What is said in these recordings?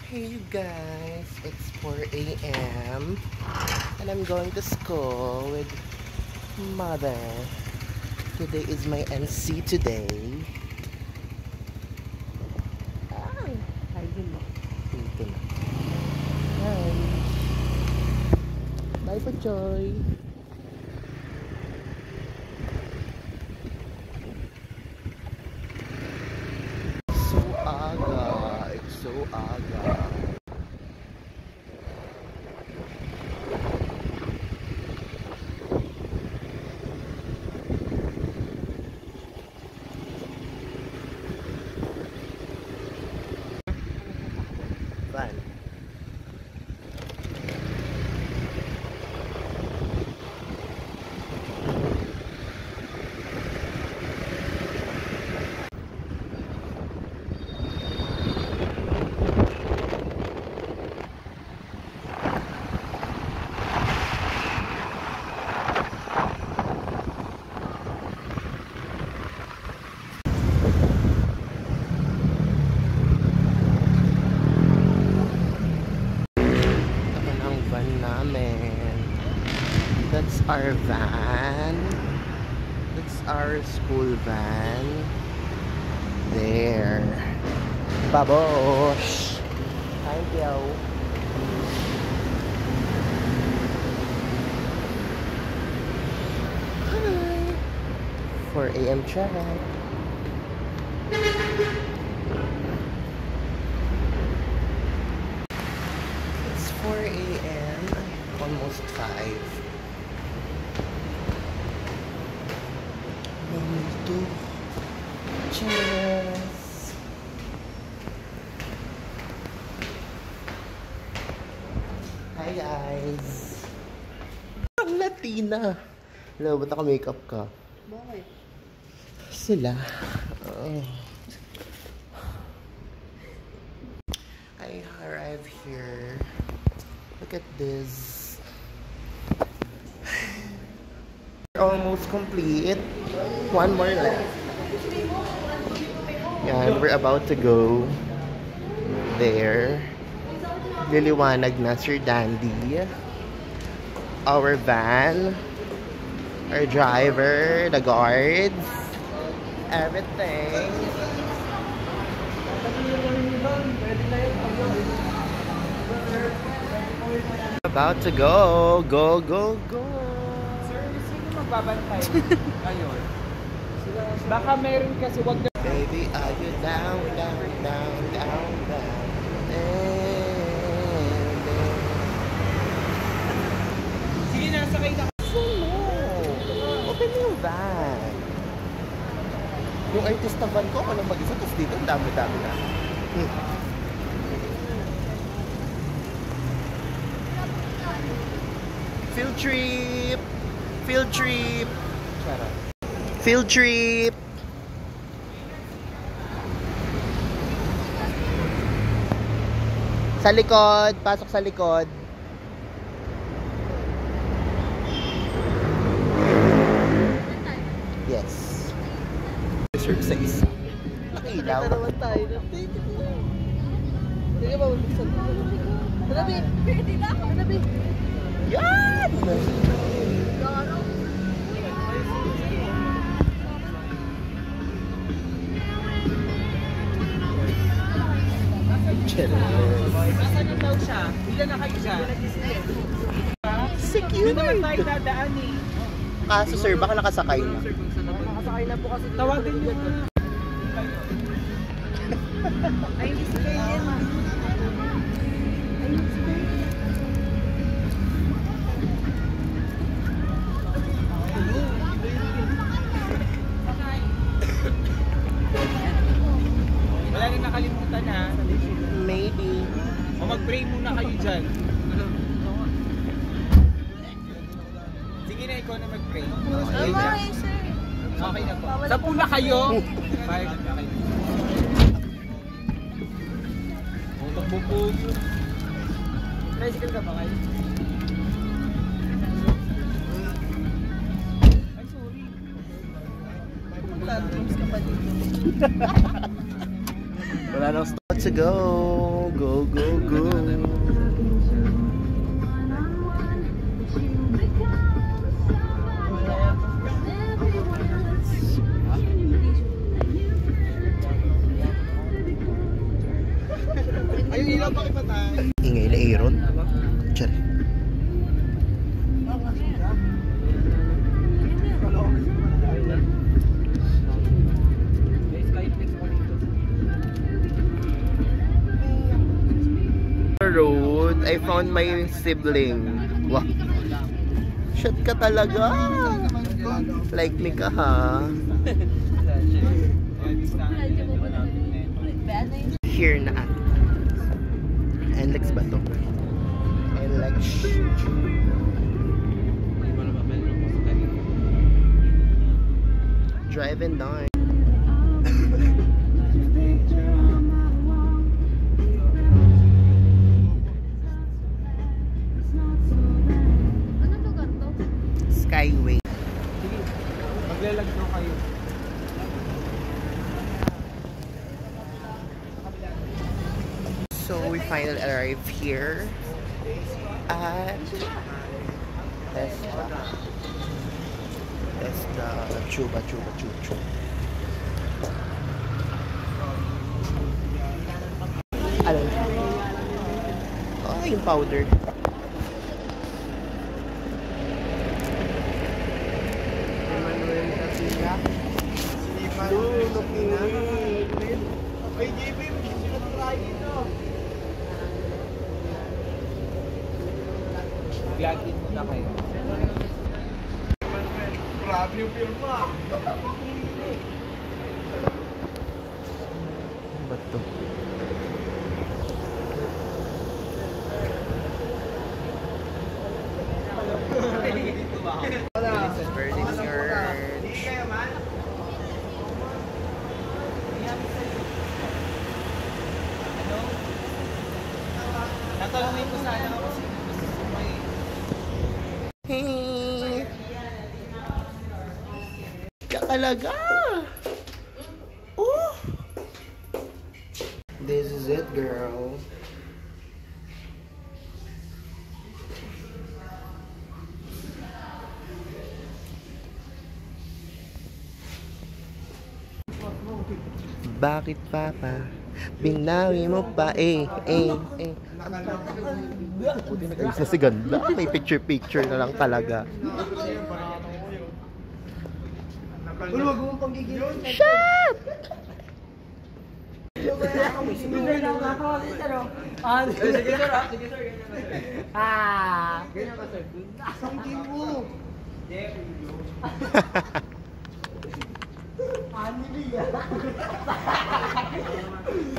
Hey you guys, it's 4 a.m. and I'm going to school with mother. Today is my NC today. Hi, dito na. Hi. Bye po, Joy. So aga. It's so aga. Van. That's our van. That's our school van. There. Babosh. Hi, yo. Hi. 4 a.m. check. It's 4 a.m. Almost 5. Cheers! Hi guys! Ang Latina! Hello, ba't ako makeup ka? Bakit? Sila. I arrived here. Look at this. Almost complete. One more left. Yan, we're about to go there. Liliwanag na Sir Dandy. Our van. Our driver. The guards. Everything. About to go. Go, go, go. Sir, sino magbabantay? Ayun. Baka meron kasi wag na... Baby, are you down, down, down, down, down? Sige na, sakay na. Open mo yung van. Yung artista van ko, walang mag-isa. Tapos dito, ang dami-dami na. Field trip! Field trip! Charot. Field trip! Sa likod, pasok sa likod. Yes. Reserve sa isa. Nakilaw. Ito naman tayo. Sige ba, ulisan. Hanabi! Hanabi! Yan! Nasaan na daw siya? Ilan na kayo siya? Secure! Hindi naman tayo dadaan eh. Kaso sir, baka nakasakay na. Nakasakay na po kasi. Tawagin niyo. Ay, hindi si Kayen. Ay, hindi si Kayen. Wala rin nakalimutan ha. Maybe. O mag-pray muna kayo dyan. Sige na, ikaw na mag-pray. Okay na. Okay na po. Sampu na kayo. Bye. Magbubuo. Tricycle ka ba kayo? Ay, sorry. Tatapos ka pa dito. Wala nang stop to go. Go, go, Ayun, ilaw pa kipatay. Ingay na Aaron. Tiyari. Road, I found my sibling. Wow. Shot ka talaga. Like me ka ha. Here na. NLEX ba to? NLEX. Driving down. Skyway. Sige, maglalag na kayo. So we finally arrived here at Testa Chuba. Alam mo? Oh, yung powder. Ay, JB, sila try dito. Vlogin muna kayo. Grabe yung firma. Ba't to? Burning Church. Natanungin ko sana ako sino gusto may... Hey! Kakalaga! Oh! This is it, girl. Bakit papa? Binawi mo pa Kasi ganda. May picture na lang talaga. Huwag mong pagigil. Shut! Sige sir, ganyan ka sir. Sangkin mo.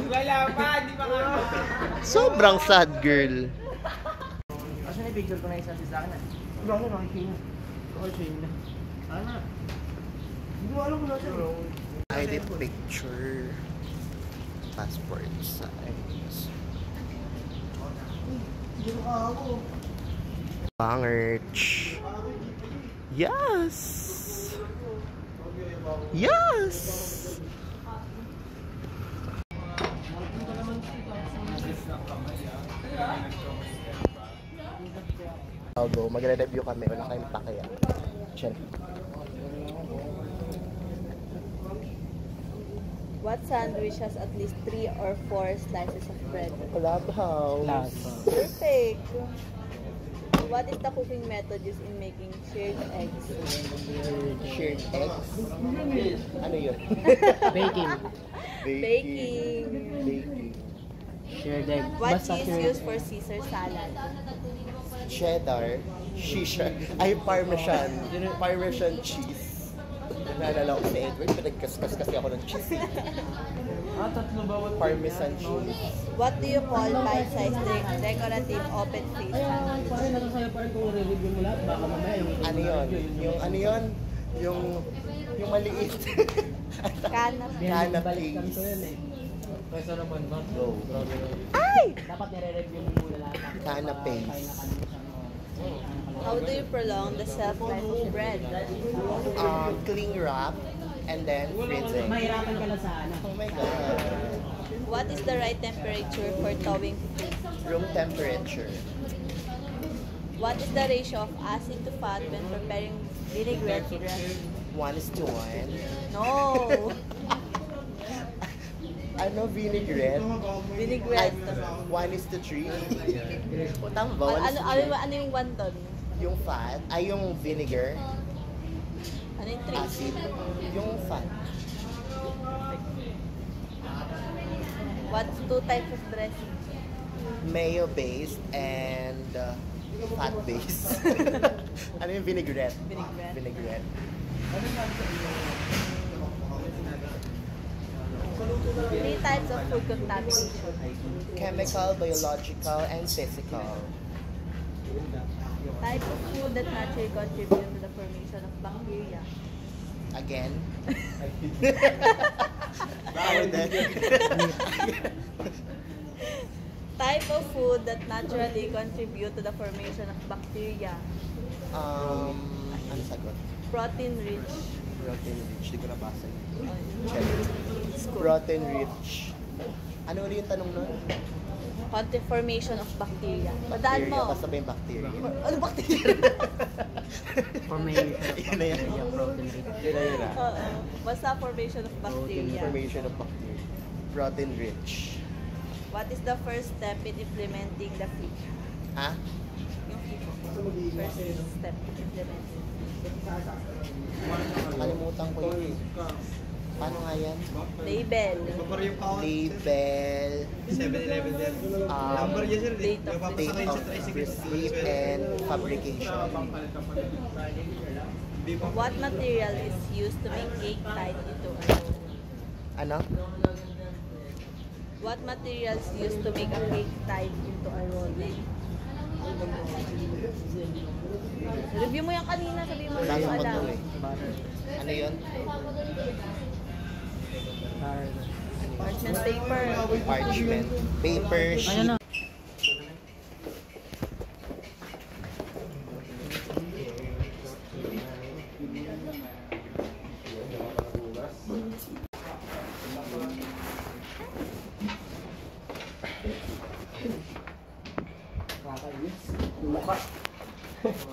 Wala pa, di pa ka. Sobrang sad, girl. Asa na picture ko na isa sa akin? Ano makikita? Okay na. Ana. Hindi mo alam kung nasa ID picture. Passport size. Bangerch. Yes! Yes! I'll go. Magre-review kami. Wala kayong pakaya. Check. What sandwich has at least 3 or 4 slices of bread? Clubhouse. Perfect. What is the cooking method used in making shared eggs? Shared eggs? Ano yun? Baking. Baking. shared egg. What cheese used for Caesar salad? Cheddar. Shisha. Ay, Parmesan. Parmesan cheese. Naalala ko si Edward, pinagkaskas kasi ako ng cheese. Tatlo bawat Parmesan cheese. What do you call bite-sized decorative open face sandwich? Parang nakasaya pa rin kung re-review mo lahat. Baka mamaya yung... Ano yun? Yung ano yun? Yung maliit. Canapé. Kaysa naman, Mark. Go. Dapat nire-review mo muna lahat. Canapés. How do you prolong the shelf life of bread? Cling wrap and then freezing. Mahirapan ka lang sa ano. Oh my god. What is the right temperature for thawing food? Room temperature. What is the ratio of acid to fat when preparing vinaigrette dressing? 1:1. No! Ano, vinaigrette? Vinaigrette. 1:3. O, tama ba? Ano yung one ton? Yung fat, ay yung vinegar, Ano yung 3? acid, yung fat. What's 2 types of dressing? Mayo-based and fat-based. Ano yung vinaigrette? Vinaigrette. Vinaigrette. 3 types of food contamination. Chemical, biological, and physical. Type of food that naturally contribute to the formation of bacteria. Again? Bawal din. Type of food that naturally contribute to the formation of bacteria. Ano sagot? Protein rich. Protein rich. Di ko nabasa yun. Check. Check. Protein rich. Ano ulit yung tanong nun? Formation of bacteria. Madaan mo. Basta ba yung bacteria? Ano bacteria? Formation Yun na yan. protein rich. Yun na yun ah. Oo. Basta formation of bacteria. Formation of bacteria. Protein rich. What is the first step in implementing the FIFO? Ha? Yung FIFO. First step in implementing. Nakalimutan ko yun. Paano nga yan? Label. Label, 7-Eleven din. Number yan sir. Date of date of receipt, and fabrication. What material is used to make cake tied into a roll? Ano? What materials used to make a cake tied into a roll? Review mo yan kanina, sabihin mo Wala yung yung alam. konto eh. Ano yun? Parchment paper. Parchment. Paper sheet.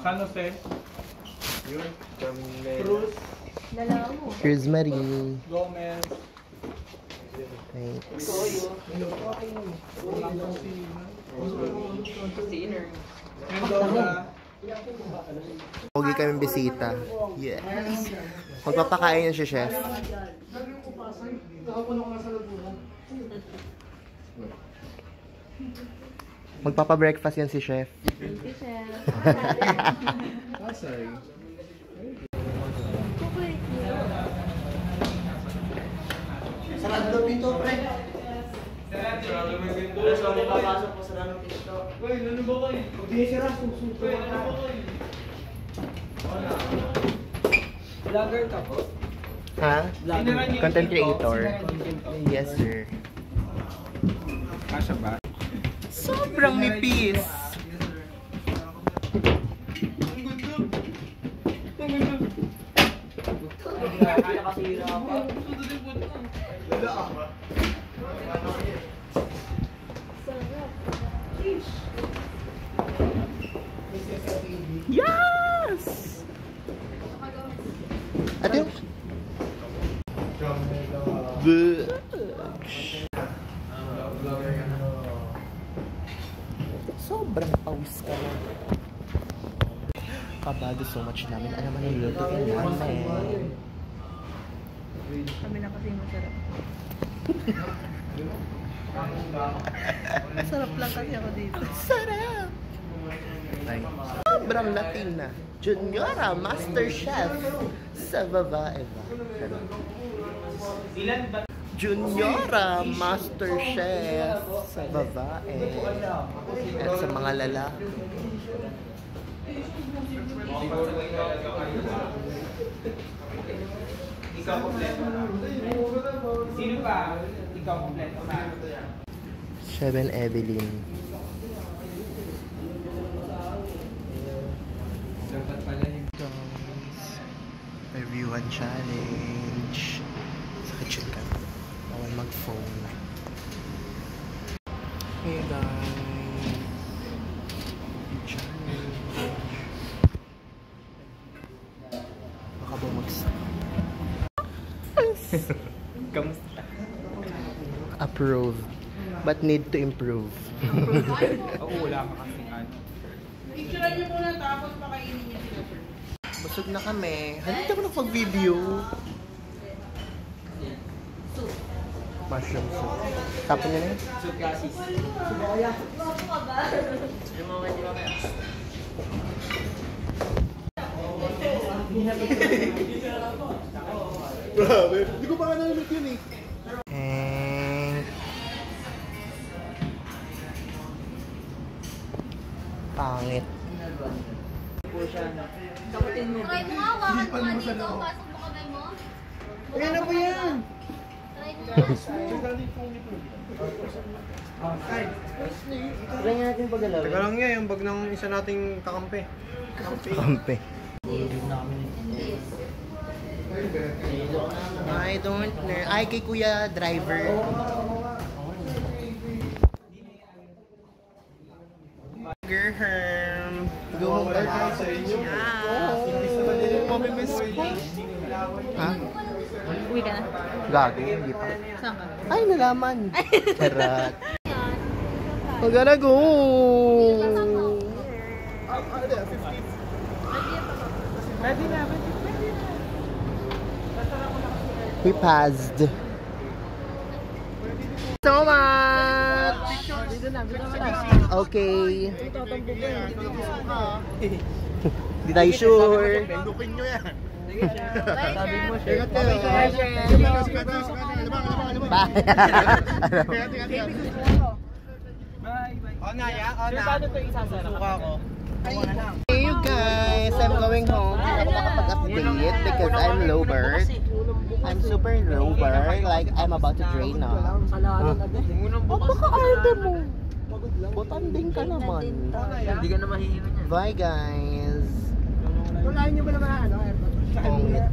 San Jose. Yun. Cruz. Dalawa mo. Here's Marie. Gomez. Thanks. Mendoza. Pogi kaming bisita. Yes. Magpapakain niya si chef. Magpapa-breakfast yan si chef. Thank you, chef. Sorry. Sarado dito, pre. Sorry, papasok po sa ranong TikTok. Uy, ano ba kayo? Hindi sira, susunto ka. Vlogger ka po? Ha? Content creator. Yes, sir. Kasha ba? Sobrang nipis. Yes! At yung... Sobrang pawis ka na. Kabado so much namin. Ano man yung lutuin namin. Kami na kasi masarap. Masarap lang kasi ako dito. Sarap! Ay, sobrang Latina. Juniora Master Chef sa babae ba? Juniora Master Chef sa babae at sa mga lalaki. Ikaw kompleto na. Sino pa? Ikaw kompleto na. Seven Evelyn. Dapat pala yung Everyone challenge. Sa kitchen ka. Bawal mag-phone. Hey guys. Challenge. Baka bumagsak. Kamusta? improve. But need to improve. Oo, wala ka kasi ano. Picturean niyo muna tapos pakainin niyo sila. Busog na kami. Hindi ako nakapag-video. Mushroom soup. Tapon niyo na yun? Soup kasi. Grabe, hindi ko pa nga nalimit yun eh. Pangit. Kamutin mo. Try mo nga, hawakan mo nga dito. Pasok mo kamay mo. Kaya na po yan. Try mo nga. Try nga natin pagalaw. Teka lang nga, yung bag ng isa nating kakampi. Kampe. I don't know. Ay, kay Kuya Driver. Gerhem. Go home sa inyo. Mamimiss ko. Ha? Uwi ka na. Gago, hindi pa. Saan ka? Ay, nalaman. Charot. We're gonna go. We passed. So much. Okay. Hindi tayo sure. Lukin nyo yan. Sabi mo sure. Bye. Oh, Naya, oh, na. Paano ito isasara? Suka ko. Hey you guys, I'm going home. Hindi ako makapag-update because I'm low bird. I'm super low bird. Like, I'm about to drain na. Oh, baka arte mo. Botanding ka naman. Hindi ka na mahihino niya. Bye guys. Wala nyo ba naman ano? Pongit.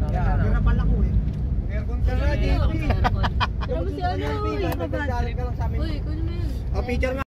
Pero pala ko eh. Aircon ka na, JP. Pero si ano? Galing ka lang sa amin. Uy, kunin mo yun. O, picture nga.